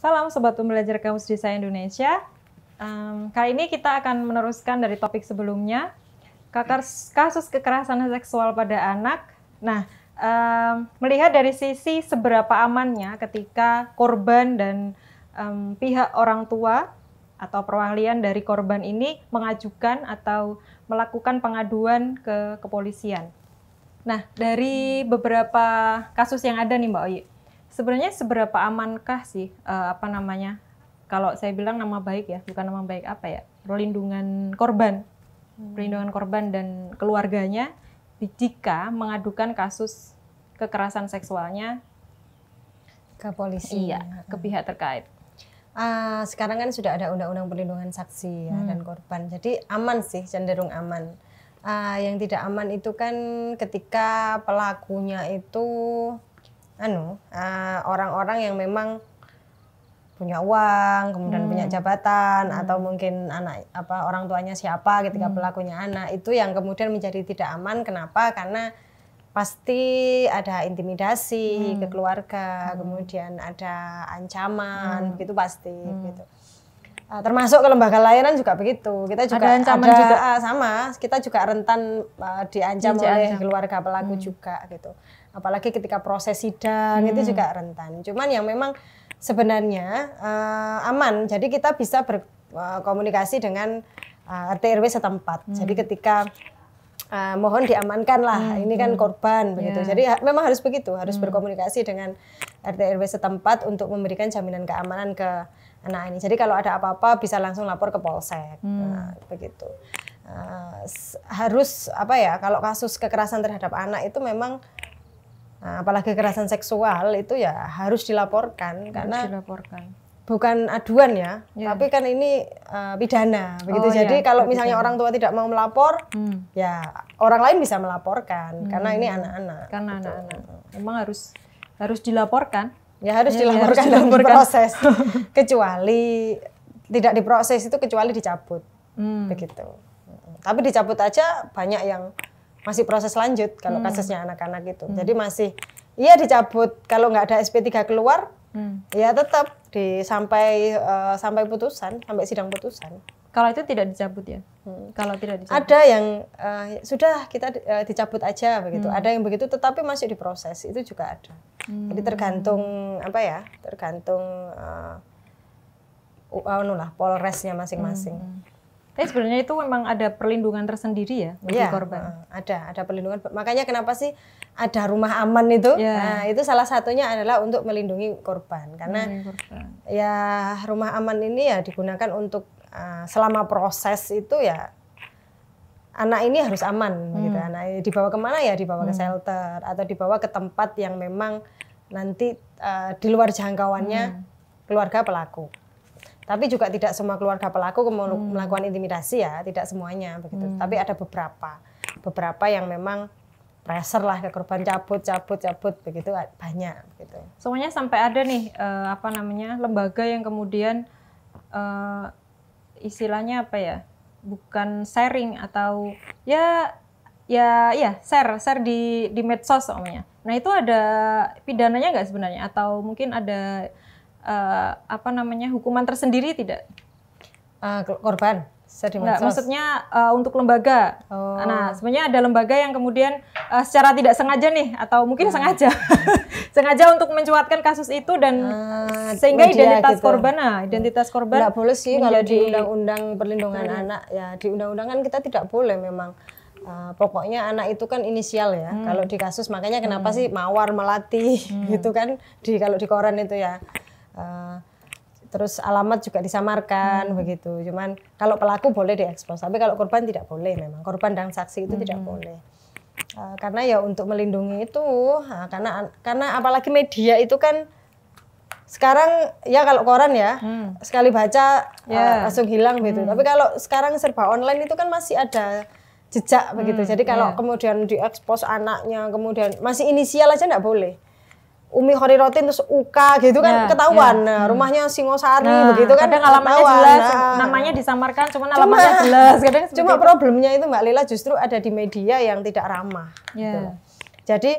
Salam Sobat Pembelajar Kamus Desa Indonesia. Kali ini kita akan meneruskan dari topik sebelumnya, kasus kekerasan seksual pada anak. Nah, melihat dari sisi seberapa amannya ketika korban dan pihak orang tua atau perwalian dari korban ini mengajukan atau melakukan pengaduan ke kepolisian. Nah, dari beberapa kasus yang ada nih Mbak Oyi, sebenarnya seberapa amankah sih kalau saya bilang nama baik ya, bukan nama baik apa ya, perlindungan korban dan keluarganya jika mengadukan kasus kekerasan seksualnya ke polisi, ke pihak terkait. Sekarang kan sudah ada undang-undang perlindungan saksi ya, dan korban, jadi aman sih, cenderung aman. Yang tidak aman itu kan ketika pelakunya itu orang-orang yang memang punya uang, kemudian punya jabatan, atau mungkin orang tuanya siapa ketika pelakunya anak, itu yang kemudian menjadi tidak aman. Kenapa? Karena pasti ada intimidasi ke keluarga, kemudian ada ancaman, begitu pasti. Gitu. Termasuk ke lembaga layanan juga begitu. Kita juga ada ancaman juga. Sama, kita juga rentan diancam oleh keluarga pelaku juga gitu. Apalagi ketika proses sidang itu juga rentan. Cuman yang memang sebenarnya aman. Jadi kita bisa berkomunikasi dengan RT RW setempat. Jadi ketika mohon diamankan lah, ini kan korban begitu. Jadi memang harus begitu, harus berkomunikasi dengan RT RW setempat untuk memberikan jaminan keamanan ke anak ini. Jadi kalau ada apa-apa bisa langsung lapor ke Polsek, begitu. Harus kalau kasus kekerasan terhadap anak itu memang apalagi kekerasan seksual itu ya harus dilaporkan, karena bukan aduan ya, tapi kan ini pidana begitu. Jadi kalau misalnya orang tua tidak mau melapor, ya orang lain bisa melaporkan, karena ini anak-anak. Karena anak-anak, memang harus dilaporkan. Ya harus dilaporkan dalam proses. Kecuali tidak diproses itu kecuali dicabut, begitu. Tapi dicabut aja banyak yang masih proses lanjut kalau kasusnya anak-anak itu. Jadi masih dicabut, kalau nggak ada SP3 keluar. Ya tetap sampai putusan, sampai sidang putusan. Kalau itu tidak dicabut ya? Kalau tidak dicabut. Ada yang sudah kita dicabut aja begitu. Ada yang begitu tetapi masih diproses, itu juga ada. Jadi tergantung tergantung Polresnya masing-masing. Tapi sebenarnya itu memang ada perlindungan tersendiri ya bagi korban. Ada perlindungan. Makanya kenapa sih ada rumah aman itu? Nah, itu salah satunya adalah untuk melindungi korban. Karena ya rumah aman ini ya digunakan untuk selama proses itu ya anak ini harus aman gitu. Anak dibawa kemana ya? Dibawa ke shelter atau dibawa ke tempat yang memang nanti di luar jangkauannya keluarga pelaku. Tapi juga tidak semua keluarga pelaku melakukan intimidasi ya, tidak semuanya begitu. Tapi ada beberapa yang memang pressure lah ke korban, cabut begitu, banyak gitu. Semuanya sampai ada nih lembaga yang kemudian istilahnya bukan sharing atau share di medsos soalnya. Nah itu ada pidananya nggak sebenarnya, atau mungkin ada hukuman tersendiri tidak? Korban? Nggak, maksudnya untuk lembaga. Nah, sebenarnya ada lembaga yang kemudian secara tidak sengaja nih, atau mungkin sengaja untuk mencuatkan kasus itu dan sehingga identitas gitu. Identitas korban nggak boleh sih kalau di Undang-Undang Perlindungan Anak ya, di undang-undang kan kita tidak boleh memang. Pokoknya anak itu kan inisial ya. Kalau di kasus, makanya kenapa sih Mawar Melati gitu kan kalau di koran itu ya. Terus alamat juga disamarkan begitu. Cuman kalau pelaku boleh diekspos, tapi kalau korban tidak boleh memang. Korban dan saksi itu tidak boleh. Karena ya untuk melindungi itu, karena apalagi media itu kan sekarang ya kalau koran ya sekali baca langsung hilang gitu. Tapi kalau sekarang serba online itu kan masih ada jejak begitu. Jadi kalau kemudian diekspos anaknya, kemudian masih inisial aja enggak boleh. Umi Khorirotin terus Uka gitu kan ketahuan. Nah, rumahnya Singosari begitu kan. Kadang alamatnya jelas, namanya disamarkan, alamatnya jelas. Cuma problemnya itu Mbak Lila justru ada di media yang tidak ramah. Gitu. Jadi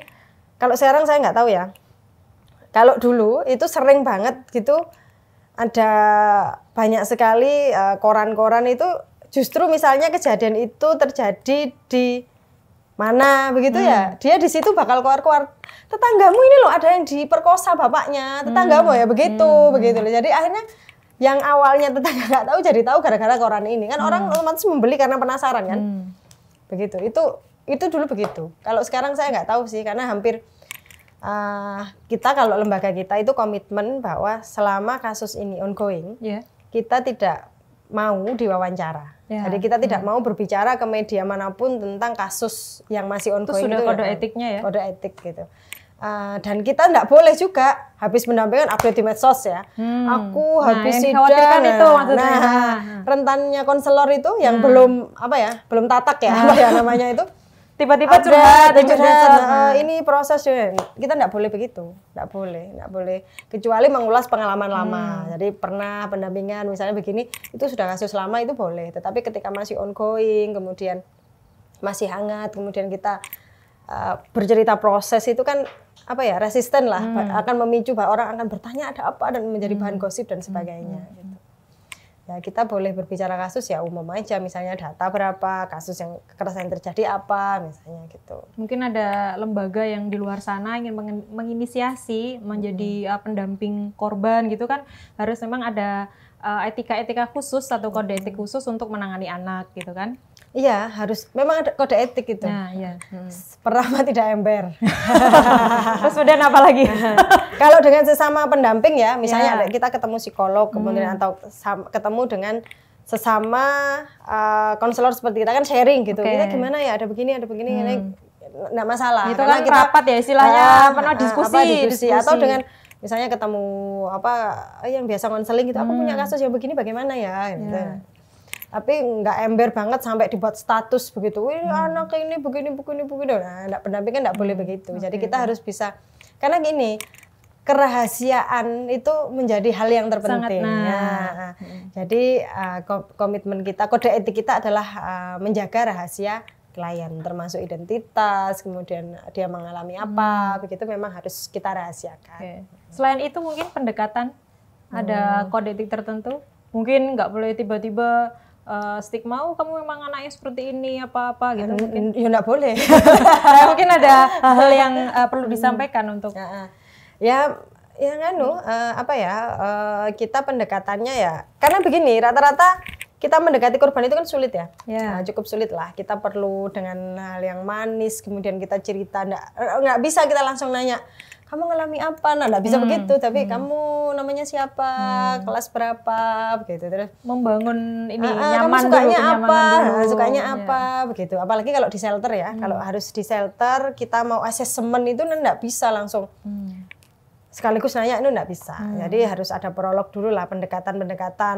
kalau sekarang saya nggak tahu ya. Kalau dulu itu sering banget gitu ada banyak sekali koran-koran itu justru misalnya kejadian itu terjadi di mana begitu ya, dia di situ bakal keluar-keluar, tetanggamu ini loh ada yang diperkosa bapaknya, tetanggamu ya begitu loh. Jadi akhirnya yang awalnya tetangga nggak tahu jadi tahu gara-gara koran ini kan, orang otomatis membeli karena penasaran kan, begitu. Itu dulu begitu. Kalau sekarang saya nggak tahu sih, karena hampir kita kalau lembaga kita itu komitmen bahwa selama kasus ini ongoing, kita tidak mau diwawancara. Jadi kita tidak mau berbicara ke media manapun tentang kasus yang masih ongoing. Itu sudah kode etiknya ya? Kode etik gitu. Dan kita tidak boleh juga habis mendampingan update di medsos ya. Aku habis sidang. Itu maksudnya. Rentannya konselor itu yang belum belum tatak ya, namanya itu. Tiba-tiba curhat, ini proses kita tidak boleh begitu, tidak boleh kecuali mengulas pengalaman lama. Jadi pernah pendampingan misalnya begini, itu sudah kasus lama itu boleh. Tetapi ketika masih ongoing, kemudian masih hangat, kemudian kita bercerita proses itu kan resisten lah, akan memicu bahwa orang akan bertanya ada apa dan menjadi bahan gosip dan sebagainya. Gitu. Ya kita boleh berbicara kasus ya umum aja, misalnya data berapa, kasus yang kekerasan yang terjadi apa, misalnya gitu. Mungkin ada lembaga yang di luar sana ingin menginisiasi menjadi pendamping korban gitu kan, harus memang ada etika-etika khusus atau kode etik khusus untuk menangani anak gitu kan. Iya, harus memang ada kode etik itu. Nah, iya. Pertama tidak ember. Terus kemudian apa lagi? Kalau dengan sesama pendamping ya, misalnya kita ketemu psikolog, kemudian atau ketemu dengan sesama konselor seperti kita kan sharing gitu. Kita gimana ya, ada begini, ini enggak masalah. Itu kan kita rapat ya istilahnya, diskusi. Atau dengan misalnya ketemu yang biasa konseling gitu, aku punya kasus yang begini bagaimana ya gitu. Tapi nggak ember banget sampai dibuat status begitu. Ini anak ini begini. Nah, pendampingan nggak boleh begitu. Jadi kita harus bisa, karena gini, kerahasiaan itu menjadi hal yang terpenting. Jadi komitmen kita, kode etik kita adalah menjaga rahasia klien, termasuk identitas, kemudian dia mengalami apa, begitu memang harus kita rahasiakan. Selain itu mungkin pendekatan, ada kode etik tertentu. Mungkin nggak boleh tiba-tiba stigma, kamu memang anaknya seperti ini apa-apa gitu. Mungkin ya nggak boleh. Mungkin ada hal yang perlu disampaikan untuk kita pendekatannya ya, karena begini, rata-rata kita mendekati korban itu kan sulit ya. Nah, cukup sulit lah. Kita perlu dengan hal yang manis, kemudian kita cerita, nggak bisa kita langsung nanya kamu ngalami apa, nggak bisa begitu, tapi kamu namanya siapa, kelas berapa, begitu. Terus membangun ini nyaman dulu, sukanya apa, begitu. Apalagi kalau di shelter ya, kalau harus di shelter kita mau asesmen itu nggak bisa langsung sekaligus nanya, itu nggak bisa. Jadi harus ada prolog dulu lah, pendekatan,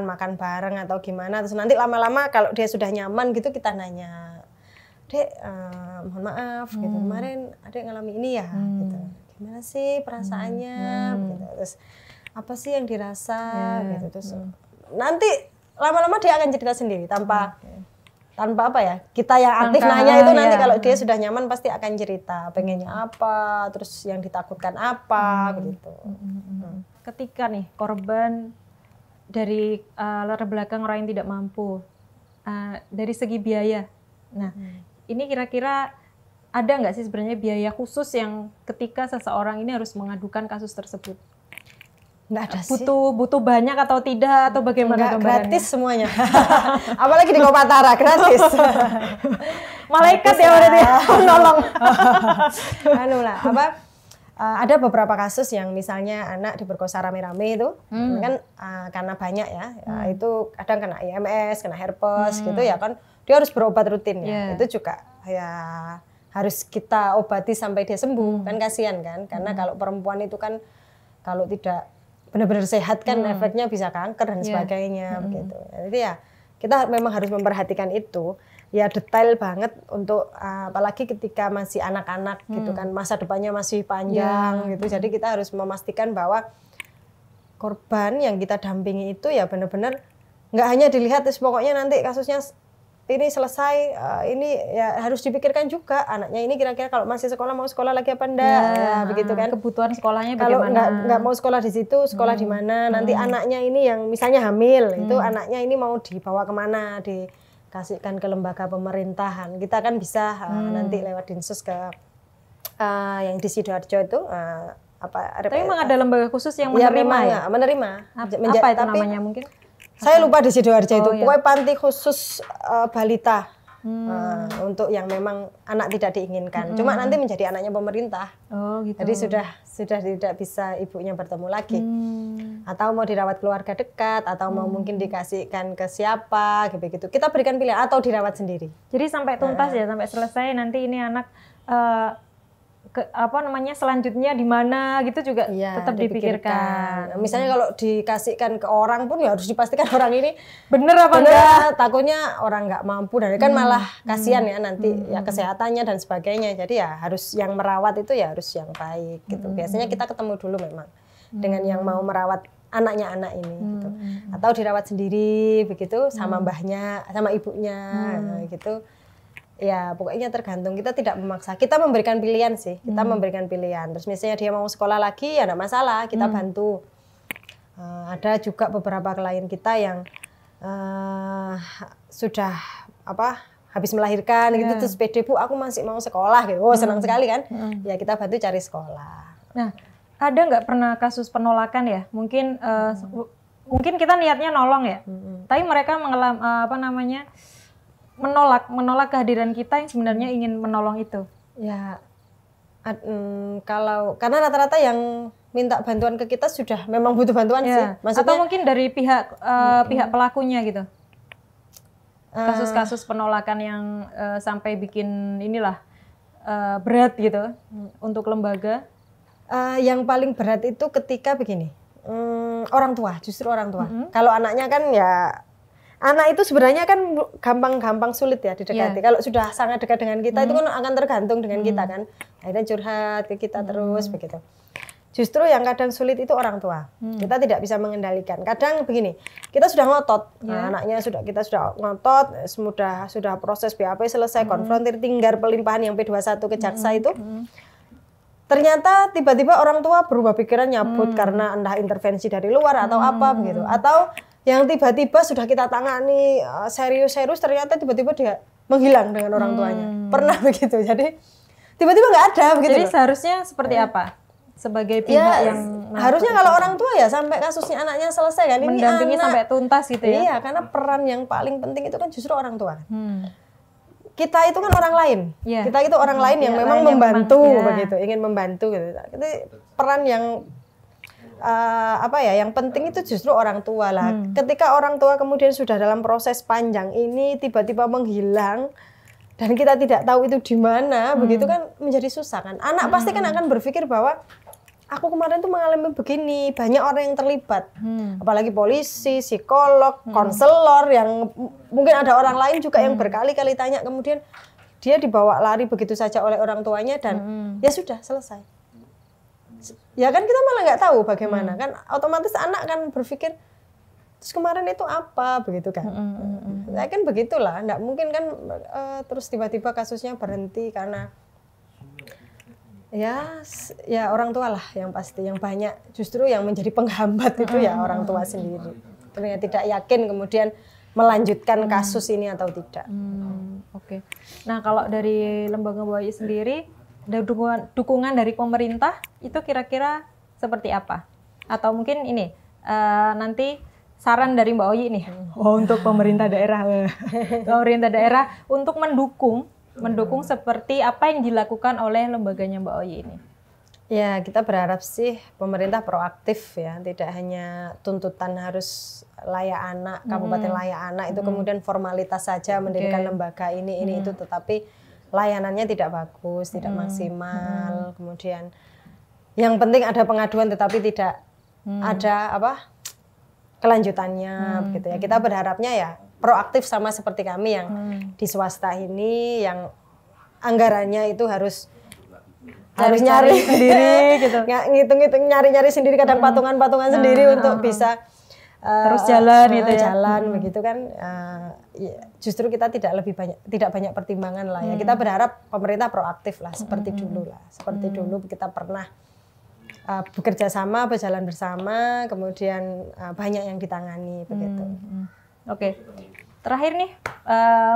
makan bareng atau gimana. Terus nanti lama-lama kalau dia sudah nyaman gitu kita nanya, Dek, mohon maaf, gitu, kemarin adek ngalami ini ya, gitu. Gimana sih perasaannya, gitu. Terus apa sih yang dirasa, gitu. Terus nanti lama-lama dia akan cerita sendiri tanpa kita yang aktif nanya itu nanti kalau dia sudah nyaman pasti akan cerita pengennya apa, terus yang ditakutkan apa, begitu. Ketika nih korban dari latar belakang orang yang tidak mampu, dari segi biaya, nah ini kira-kira ada nggak sih sebenarnya biaya khusus yang ketika seseorang ini harus mengadukan kasus tersebut? Nggak ada sih. Butuh banyak atau tidak, atau bagaimana gambarannya? Gratis semuanya. Apalagi di Kopatara, gratis. Malaikat ya berarti menolong. Ada beberapa kasus yang misalnya anak diperkosa rame-rame itu, kan karena banyak ya, itu kadang kena IMS, kena herpes gitu ya kan, dia harus berobat rutin ya. Itu juga ya harus kita obati sampai dia sembuh, kan kasihan kan, karena kalau perempuan itu kan kalau tidak benar-benar sehat kan efeknya bisa kanker dan sebagainya begitu. Jadi ya kita memang harus memperhatikan itu ya, detail banget untuk apalagi ketika masih anak-anak gitu kan, masa depannya masih panjang gitu. Jadi kita harus memastikan bahwa korban yang kita dampingi itu ya benar-benar nggak hanya dilihat terus pokoknya nanti kasusnya ini selesai, ini ya harus dipikirkan juga anaknya ini kira-kira kalau masih sekolah mau sekolah lagi apa enggak, ya begitu kan. Kebutuhan sekolahnya kalau bagaimana. nggak mau sekolah di situ, sekolah di mana, nanti anaknya ini yang misalnya hamil, itu anaknya ini mau dibawa kemana, dikasihkan ke lembaga pemerintahan. Kita kan bisa nanti lewat Dinsus ke yang di Sidoarjo itu, tapi memang ada lembaga khusus yang menerima ya? Menerima. Apa itu namanya mungkin? Saya lupa di Sidoarjo itu, pokoknya panti khusus balita untuk yang memang anak tidak diinginkan. Cuma nanti menjadi anaknya pemerintah. Oh gitu. Jadi sudah tidak bisa ibunya bertemu lagi. Atau mau dirawat keluarga dekat, atau mau mungkin dikasihkan ke siapa, gitu. Kita berikan pilihan atau dirawat sendiri. Jadi sampai tuntas ya, sampai selesai nanti ini anak selanjutnya di mana gitu juga tetap dipikirkan. Misalnya kalau dikasihkan ke orang pun ya harus dipastikan orang ini bener apa enggak. Takutnya orang nggak mampu dan kan malah kasihan ya nanti ya kesehatannya dan sebagainya. Jadi ya harus yang merawat itu ya harus yang baik gitu. Biasanya kita ketemu dulu memang dengan yang mau merawat anaknya anak ini gitu. Atau dirawat sendiri begitu sama mbahnya, sama ibunya gitu. Ya pokoknya tergantung, kita tidak memaksa, kita memberikan pilihan sih, kita memberikan pilihan. Terus misalnya dia mau sekolah lagi ya enggak masalah, kita bantu. Ada juga beberapa klien kita yang sudah habis melahirkan gitu, terus pede, Bu aku masih mau sekolah gitu, senang sekali kan, ya kita bantu cari sekolah. Nah ada nggak pernah kasus penolakan ya, mungkin kita niatnya nolong ya, tapi mereka menolak kehadiran kita yang sebenarnya ingin menolong itu. Ya, karena rata-rata yang minta bantuan ke kita sudah memang butuh bantuan sih. Maksudnya, atau mungkin dari pihak pelakunya gitu. Kasus-kasus penolakan yang sampai bikin berat gitu untuk lembaga. Yang paling berat itu ketika begini, orang tua, justru orang tua. Kalau anaknya kan ya. Anak itu sebenarnya kan gampang sulit ya didekati. Kalau sudah sangat dekat dengan kita itu kan akan tergantung dengan kita kan. Akhirnya curhat ke kita terus begitu. Justru yang kadang sulit itu orang tua. Kita tidak bisa mengendalikan. Kadang begini, kita sudah ngotot. Anaknya kita sudah ngotot, sudah proses BAP selesai, konfrontir, tinggal pelimpahan yang P21 ke jaksa itu. Ternyata tiba-tiba orang tua berubah pikiran, nyabut karena entah intervensi dari luar atau apa begitu. Atau yang tiba-tiba sudah kita tangani serius-serius, ternyata tiba-tiba dia menghilang dengan orang tuanya. Pernah begitu, jadi tiba-tiba nggak ada begitu. Jadi seharusnya seperti apa? Sebagai pihak yang harusnya kalau orang tua ya sampai kasusnya anaknya selesai kan, mendampingi sampai tuntas gitu ya. Iya, karena peran yang paling penting itu kan justru orang tua. Kita itu kan orang lain. Kita itu orang lain yang memang membantu begitu, ingin membantu gitu. Jadi peran yang yang penting itu justru orang tua lah. Ketika orang tua kemudian sudah dalam proses panjang ini tiba-tiba menghilang dan kita tidak tahu itu di mana, begitu kan menjadi susah kan. Anak pasti kan akan berpikir bahwa aku kemarin tuh mengalami begini, banyak orang yang terlibat. Apalagi polisi, psikolog, konselor yang mungkin ada orang lain juga yang berkali-kali tanya, kemudian dia dibawa lari begitu saja oleh orang tuanya dan ya sudah selesai. Ya kan kita malah nggak tahu bagaimana kan, otomatis anak kan berpikir terus kemarin itu apa begitu kan. Ya kan begitulah, nggak mungkin kan terus tiba-tiba kasusnya berhenti karena ya orang tua lah yang pasti, yang banyak justru yang menjadi penghambat itu ya orang tua sendiri. Ternyata tidak yakin kemudian melanjutkan kasus ini atau tidak. Oke. Nah kalau dari lembaga Mbak Oyi sendiri, ada dukungan dari pemerintah itu kira-kira seperti apa? Atau mungkin ini nanti saran dari Mbak Oyi nih untuk pemerintah daerah untuk mendukung seperti apa yang dilakukan oleh lembaganya Mbak Oyi ini. Ya kita berharap sih pemerintah proaktif ya, tidak hanya tuntutan harus layak anak, kabupaten layak anak itu kemudian formalitas saja mendirikan lembaga ini itu, tetapi layanannya tidak bagus, tidak maksimal. Kemudian yang penting ada pengaduan tetapi tidak ada kelanjutannya begitu ya. Kita berharapnya ya proaktif sama seperti kami yang di swasta ini yang anggarannya itu harus nyari sendiri gitu. Ngitung-ngitung nyari-nyari sendiri, kadang patungan-patungan sendiri untuk bisa terus jalan gitu ya. Jalan begitu kan, ya, justru kita tidak banyak pertimbangan lah ya. Kita berharap pemerintah proaktif lah seperti dulu lah. Seperti dulu kita pernah bekerja sama, berjalan bersama, kemudian banyak yang ditangani begitu. Oke. Terakhir nih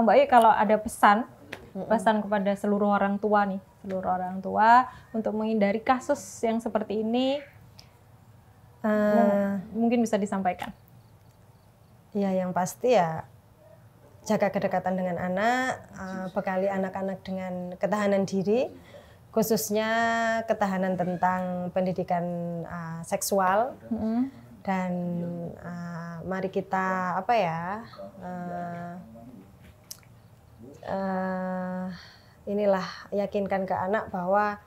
Mbak Ayu, kalau ada pesan kepada seluruh orang tua nih, untuk menghindari kasus yang seperti ini, mungkin bisa disampaikan. Ya, yang pasti ya jaga kedekatan dengan anak, bekali anak-anak dengan ketahanan diri, khususnya ketahanan tentang pendidikan seksual. Dan mari kita inilah yakinkan ke anak bahwa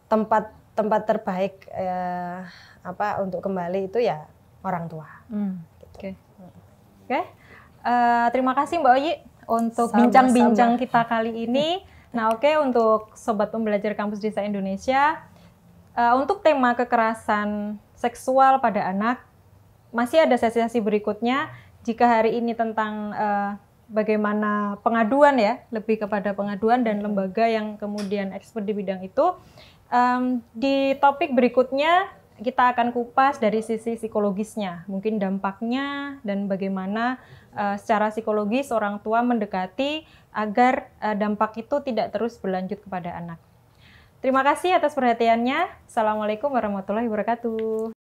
tempat terbaik untuk kembali itu ya orang tua. Oke. Terima kasih Mbak Oyi untuk bincang-bincang kita kali ini. Nah, untuk Sobat Pembelajar Kampus Desa Indonesia, untuk tema kekerasan seksual pada anak, masih ada sesi-sesi berikutnya. Jika hari ini tentang bagaimana pengaduan ya, lebih kepada pengaduan dan lembaga yang kemudian expert di bidang itu, di topik berikutnya kita akan kupas dari sisi psikologisnya, mungkin dampaknya dan bagaimana secara psikologis orang tua mendekati agar dampak itu tidak terus berlanjut kepada anak. Terima kasih atas perhatiannya. Assalamualaikum warahmatullahi wabarakatuh.